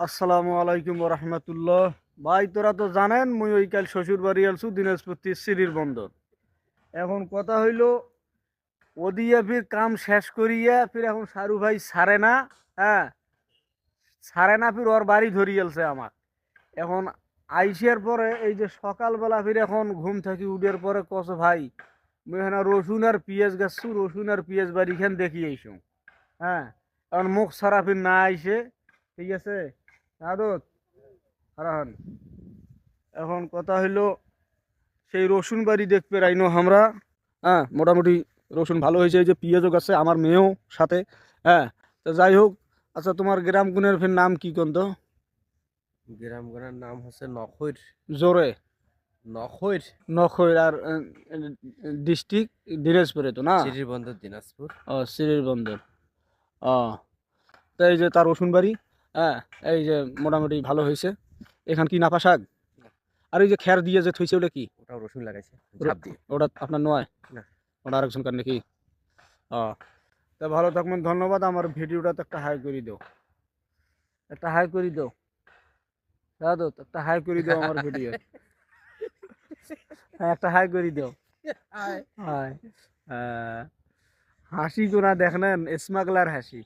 আসসালামু আলাইকুম রহমতুল্লাহ। ভাই তোরা তো জানেন মুই ওই কাল শ্বশুর বাড়ি আলছু দিনাজপুর সিরির বন্দর। এখন কথা হইল ওদিয়া ফির কাম শেষ করিয়া ফির এখন সারু ভাই ছাড়ে না। হ্যাঁ, ছাড়ে না, ফির ওর বাড়ি ধরিয়েলছে আমার। এখন আইসের পরে এই যে সকালবেলা ফির এখন ঘুম থাকি উঠের পরে কস ভাই মুই এখানে রসুন আর পিঁয়াজ গাছছু, রসুন আর পিঁয়াজ বাড়িখান দেখি আইসু। হ্যাঁ, এখন মুখ ছাড়া ফির না আইসে। ঠিক আছে আদত হারান। এখন কথা হইলো সেই রসুন বাড়ি দেখতে রাইনো আমরা। হ্যাঁ, মোটামুটি রসুন ভালো হয়েছে, এই যে পিঁয়াজও গাছে আমার মেয়েও সাথে। হ্যাঁ, তো যাই হোক। আচ্ছা, তোমার গ্রাম গুনের ফের নাম কি কোন তো? গ্রামগণের নাম হচ্ছে নখৈর। জোরে। নখৈর। নখৈর। আর ডিস্ট্রিক্ট দিনাজপুরে তো না? সিরির বন্দর দিনাজপুর। ও, সিরির বন্দর। ও, তো এই যে তার রসুন বাড়ি। হ্যাঁ, এই যে মোটামুটি ভালো হয়েছে। এখান কি নাপা শাক? আর এই যে খের দিয়ে যে থইছে ওটা কি? ওটাও রসুন লাগাইছে ঝাপ দিয়ে। ওটা আপনার নয়? না। ওটা আরেকজন কার নাকি? ও, তা ভালো থাকবেন, ধন্যবাদ। আমার ভিডিওটাতে একটা হাই করে দাও, একটা হাই করে দাও। দাদা একটা হাই করে দাও আমার ভিডিও। হ্যাঁ, একটা হাই করে দাও। হাই। হাসি কোনা দেখলেন, স্মাগলার হাসি।